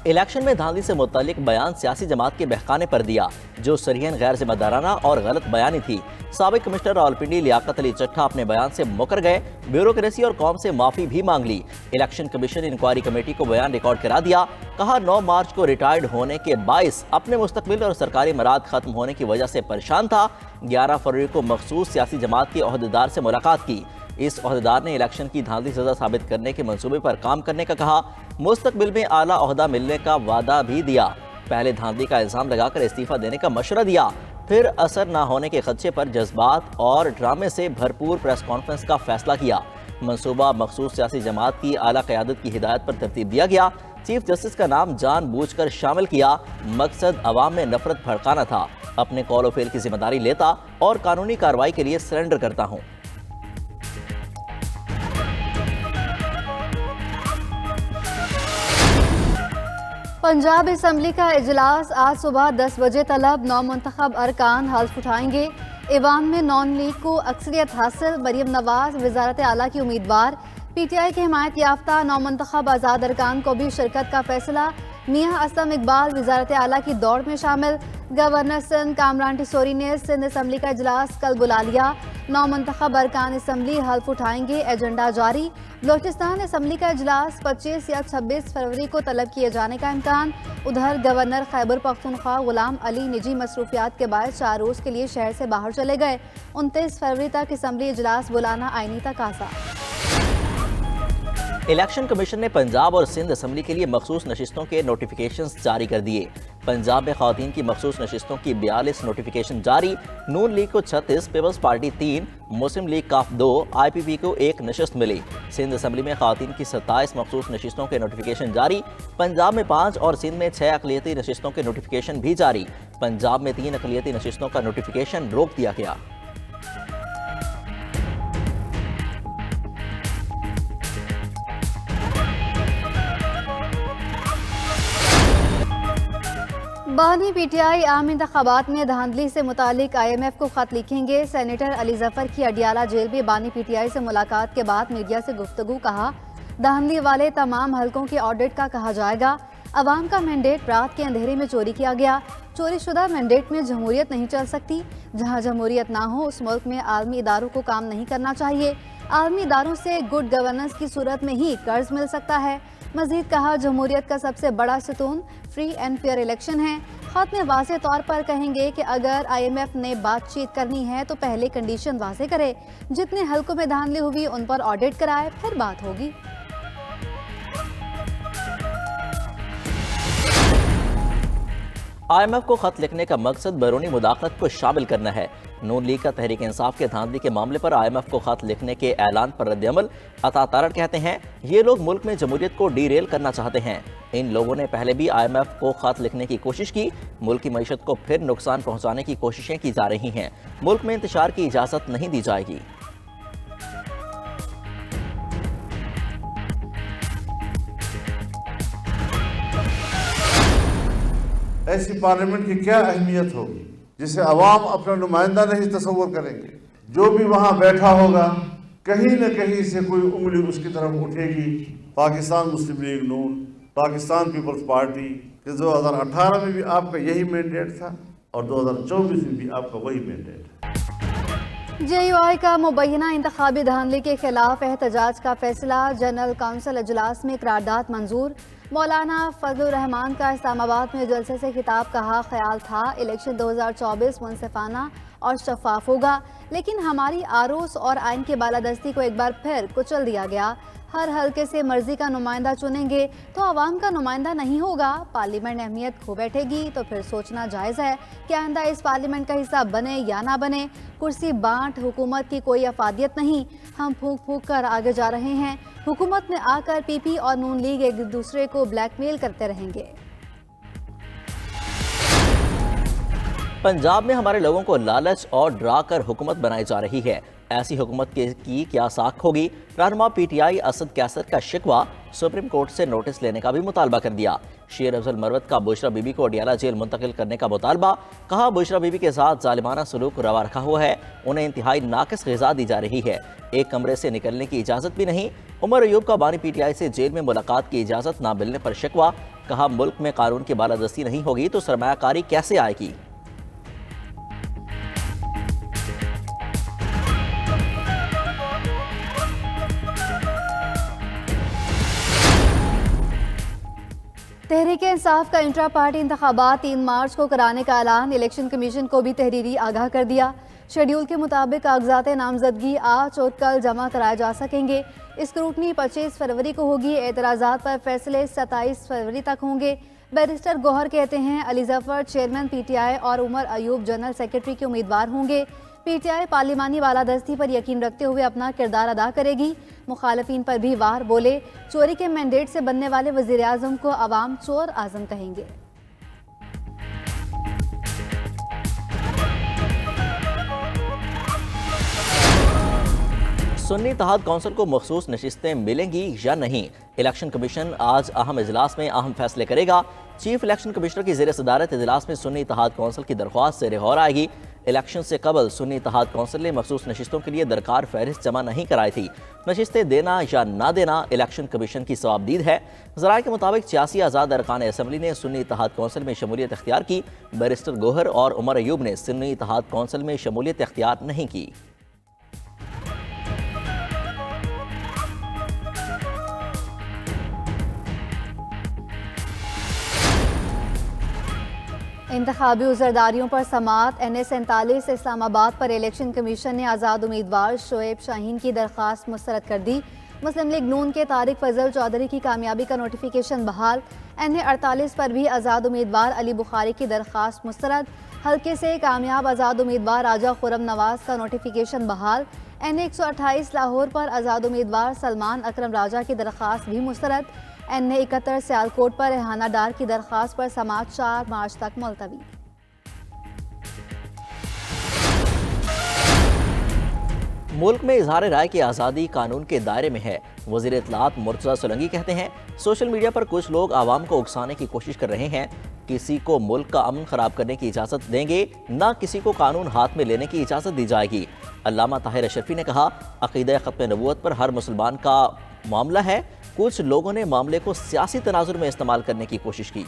Election में धांधली से मुतालिक बयान सियासी जमात के बहकाने पर दिया, जो सरीहन गैर जिम्मेदाराना और गलत बयानी थी। साबिक कमिश्नर रावलपिंडी लियाकत अली चट्ठा अपने बयान से मुकर गए, ब्यूरोक्रेसी और कौम से माफी भी मांग ली। इलेक्शन कमीशन इंक्वायरी कमेटी को बयान रिकॉर्ड करा दिया। कहा 9 मार्च को रिटायर्ड होने के बाइस अपने मुस्तकबिल और सरकारी मराद खत्म होने की वजह से परेशान था। 11 फरवरी को मखसूस सियासी जमात के ओहदेदार से मुलाकात की। इस ओहदेदार ने इलेक्शन की धांधली सजा साबित करने के मंसूबे पर काम करने का कहा। मुस्तकबिल में आला ओहदा मिलने का वादा भी दिया। पहले धांधली का इल्जाम लगाकर इस्तीफा देने का मशवरा दिया, फिर असर न होने के खदशे पर जज्बात और ड्रामे से भरपूर प्रेस कॉन्फ्रेंस का फैसला किया। मंसूबा मखसूस सियासी जमात की आला क़यादत की हिदायत पर तरतीब दिया गया। चीफ जस्टिस का नाम जानबूझकर शामिल किया। मकसद अवाम में नफरत भड़काना था। अपने कॉल और फेल की जिम्मेदारी लेता और कानूनी कार्रवाई के लिए सरेंडर करता हूँ। पंजाब असम्बली का इजलास आज सुबह 10 बजे तलब 9 मुंतखब अरकान हल्फ उठाएंगे। ईवान में नॉन लीग को अक्सरियत हासिल। मरियम नवाज वजारत आला की उम्मीदवार। PTI के हिमायत याफ्ता 9 मुंतखब आज़ाद अरकान को भी शिरकत का फैसला। मियां असलम इकबाल वजारत आला की दौड़ में शामिल। गवर्नर सिंध कामरान टिसोरी ने सिंध असम्बली का इजलास कल बुला लिया। 9 मुंतखब अरकान असम्बली हल्फ उठाएंगे। एजेंडा जारी। बलोचिस्तान असम्बली का इजलास 25 या 26 फरवरी को तलब किए जाने का इम्कान। उधर गवर्नर खैबर पख्तूनख्वा गुलाम अली निजी मसरूफियात के बाद 4 रोज़ के लिए शहर से बाहर चले गए। 29 फरवरी तक असम्बली इजलास बुलाना आईनी तकाज़ा। इलेक्शन कमीशन ने पंजाब और सिंध असम्बली के लिए मखसूस नशिस्तों के नोटिफिकेशंस जारी कर दिए। पंजाब में ख़वातीन की मखसूस नशिस्तों की 42 नोटिफिकेशन जारी। नून लीग को 36, पीपल्स पार्टी 3, मुस्लिम लीग काफ 2, IPP को 1 नशिस्त मिली। सिंध असम्बली में ख़वातीन की 27 मखसूस नशिस्तों के नोटिफिकेशन जारी। पंजाब में 5 और सिंध में 6 अक़लियती नशिस्तों के नोटिफिकेशन भी जारी। पंजाब में 3 अक़लियती नशिस्तों का नोटिफिकेशन रोक दिया गया। बानी PTI आम इंतखाबात में धांधली से मुतालिक IMF को खत लिखेंगे। सेनेटर अली जफर की अडियाला जेल में बानी PTI से मुलाकात के बाद मीडिया से गुफ्तगू। कहा धांधली वाले तमाम हलकों के ऑडिट का कहा जाएगा। अवाम का मैंडेट रात के अंधेरे में चोरी किया गया। चोरी शुदा मैंडेट में जमहूरियत नहीं चल सकती। जहाँ जमहूरियत ना हो उस मुल्क में आलमी इदारों को काम नहीं करना चाहिए। आलमी इदारों से गुड गवर्नेंस की सूरत में ही कर्ज मिल सकता है। मजीद कहा जमहूरियत का सबसे बड़ा सतून फ्री एंड फेयर इलेक्शन है। खत में वाज़े तौर पर कहेंगे कि अगर IMF ने बातचीत करनी है तो पहले कंडीशन वाज़े करे। जितने हलकों में धांधली हुई उन पर ऑडिट कराए, फिर बात होगी। IMF को खत लिखने का मकसद बैरूनी मुदाखलत को शामिल करना है। नून लीग का तहरीक इंसाफ के धांधली के मामले पर IMF को खत लिखने के ऐलान पर रद्द-ए-अमल। अता तारड़ कहते हैं ये लोग मुल्क में जमहूरियत को डीरेल करना चाहते हैं। इन लोगों ने पहले भी IMF को खत लिखने की कोशिश की। मुल्क की मईशत को फिर नुकसान पहुँचाने की कोशिशें की जा रही हैं। मुल्क में इंतशार की इजाज़त नहीं दी जाएगी। ऐसी पार्लियामेंट की क्या अहमियत होगी जिसे अवाम अपना नुमाइंदा नहीं तस्वुर करेंगे। जो भी वहाँ बैठा होगा कहीं न कहीं से कोई उंगली उसकी तरफ उठेगी। पाकिस्तान मुस्लिम लीग नून, पाकिस्तान पीपल्स पार्टी के 2018 में भी आपका यही मैंडेट था और 2024 में भी आपका वही मैंडेट है। JUI का मुबैना इंतखाबी धांधली के खिलाफ एहतजाज का फैसला। जनरल काउंसिल इजलास में करारदाद मंजूर। मौलाना फजलुर रहमान का इस्लामाबाद में जलसे से खिताब। कहा ख्याल था इलेक्शन 2024 मुनसिफाना और शफाफ होगा, लेकिन हमारी आरोस और आइन की बालादस्ती को एक बार फिर कुचल दिया गया। हर हल्के से मर्जी का नुमाइंदा चुनेंगे तो आवाम का नुमाइंदा नहीं होगा। पार्लियामेंट अहमियत खो बैठेगी तो फिर सोचना जायज़ है कि आइंदा इस पार्लियामेंट का हिस्सा बने या ना बने। कुर्सी बांट हुकूमत की कोई अफादियत नहीं। हम फूंक फूंक कर आगे जा रहे हैं। हुकूमत में आकर PP और नून लीग एक दूसरे को ब्लैकमेल करते रहेंगे। पंजाब में हमारे लोगों को लालच और डरा कर हुकूमत बनाई जा रही है। ऐसी हुकूमत की क्या साख होगी। रहनुमा पीटीआई असद कैसर का शिकवा सुप्रीम कोर्ट से नोटिस लेने का भी मुतालबा कर दिया। शेर अफजल मरवत का बुशरा बीबी को अडियाला जेल मुंतकिल करने का मुतालबा। कहा बुशरा बीबी के साथ जालिमाना सलूक रवा रखा हुआ है, उन्हें इंतहाई नाकिस ग़िज़ा दी जा रही है, एक कमरे से निकलने की इजाज़त भी नहीं। उमर अयूब का बानी पीटीआई से जेल में मुलाकात की इजाज़त ना मिलने पर शिकवा। कहा मुल्क में कानून की बालादस्ती नहीं होगी तो सरमायाकारी कैसे आएगी। तहरीक इंसाफ का इंट्रा पार्टी इंतखाबात 3 मार्च को कराने का ऐलान। इलेक्शन कमीशन को भी तहरीरी आगाह कर दिया। शेड्यूल के मुताबिक कागजात नामजदगी आज और कल जमा कराए जा सकेंगे। स्क्रूटनी 25 फरवरी को होगी। एतराज़ात पर फैसले 27 फरवरी तक होंगे। बैरिस्टर गौहर कहते हैं अली जफर चेयरमैन पीटीआई और उमर अयूब जनरल सेक्रेटरी के उम्मीदवार होंगे। पीटीआई पार्लिमानी बालादस्ती पर यकीन रखते हुए अपना किरदार अदा करेगी। मुखालफीन पर भी वार बोले। चोरी के मैंडेट से बनने वाले वज़ीर आज़म को अवाम चोर आज़म कहेंगे। सुन्नी इत्तेहाद कौंसिल को मखसूस नशिस्तें मिलेंगी या नहीं, इलेक्शन कमीशन आज अहम इजलास में अहम फैसले करेगा। चीफ इलेक्शन कमिश्नर की ज़ेर सदारत इजलास में सुन्नी इत्तेहाद कौंसिल की दरख्वास्त से गौर आएगी। इलेक्शन से कबल सुन्नी इत्तेहाद कौंसिल ने मखसूस नशिस्तों के लिए दरकार फहरिस्त जमा नहीं कराई थी। नशिस्तें देना या ना देना इलेक्शन कमीशन की सवाबदीद है। ज़राए के मुताबिक 86 आज़ाद अरकान असम्बली ने सुन्नी इत्तेहाद कौंसिल में शमूलियत इख्तियार की। बैरिस्टर गौहर और उमर अयूब ने सुन्नी इत्तेहाद कौंसिल में शमूलियत इख्तियार नहीं की। इंतखाबी उज़रदारियों पर समात। NA-47 इस्लामाबाद पर इलेक्शन कमीशन ने आज़ाद उम्मीदवार शोएब शाहीन की दरख्वास्त मुस्तरद कर दी। मुस्लिम लीग नून के तारिक फजल चौधरी की कामयाबी का नोटिफिकेशन बहाल। NA-48 पर भी आज़ाद उम्मीदवार अली बुखारी की दरख्वास्त मुस्तरद। हल्के से कामयाब आज़ाद उम्मीदवार राजा खुरम नवाज का नोटिफिकेशन बहाल। NA-128 लाहौर पर आज़ाद उम्मीदवार सलमान अकरम राजा की दरख्वास्त भी मुस्तरद। NA-71 सियालकोट पर रेहाना डार की दरख्वास्त पर समाअत 4 मार्च तक मुलतवी। मुल्क में इजहार राय की आज़ादी कानून के दायरे में है। वज़ीर इत्तलात मुर्तज़ा सोलंकी कहते हैं सोशल मीडिया पर कुछ लोग आवाम को उकसाने की कोशिश कर रहे हैं। किसी को मुल्क का अमन खराब करने की इजाज़त देंगे, ना किसी को कानून हाथ में लेने की इजाज़त दी जाएगी। अल्लामा ताहिर अशरफी ने कहा अक़ीदा ख़त्म नबूवत पर हर मुसलमान का मामला है। कुछ लोगों ने मामले को सियासी तनाजुर में इस्तेमाल करने की कोशिश की।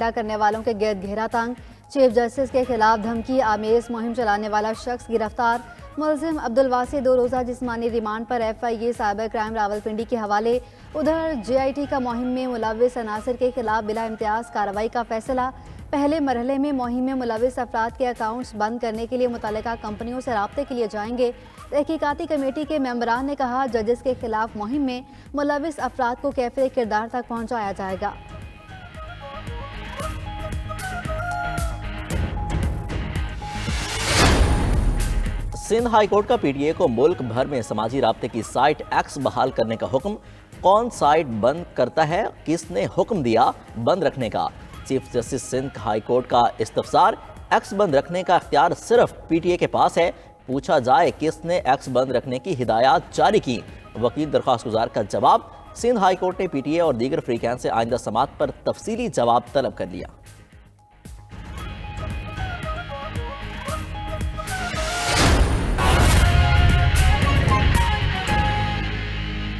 करने वालों के गिरद घेरा तंग। चीफ जस्टिस के खिलाफ धमकी आमेज मुहिम चलाने वाला शख्स गिरफ्तार। मुलजिम अब्दुल वासी 2 रोज़ा जिस्मानी रिमांड पर FIA साइबर क्राइम रावलपिंडी के हवाले। उधर JIT का मुहिम में मुलविस अनासर के खिलाफ बिला इम्तियाज़ कार्रवाई का फैसला। पहले मरहले में मुहिम में मुलविस अफराद के अकाउंट्स बंद करने के लिए मुतल्लिका कंपनियों से राब्ते के लिए जाएंगे। तहकीकाती कमेटी के मेंबरान ने कहा जजेस के खिलाफ मुहिम में मुलविस अफराद को कैफिर किरदार तक पहुँचाया जाएगा। सिंध हाई कोर्ट का PTA को मुल्क भर में समाजी राब्ते की साइट X बहाल करने का हुक्म। कौन साइट बंद करता है, किसने हुक्म दिया बंद रखने का। Chief justice Sindh high court का इस्तफसार। X बंद रखने का इख्तियार सिर्फ PTA के पास है। पूछा जाए किसने X बंद रखने की हिदायत जारी की। वकील दरख्वास्त गुजार का जवाब। सिंध हाई कोर्ट ने PTA और दीगर फ्रीकैन से आइंदा समात पर तफसीली जवाब तलब कर लिया।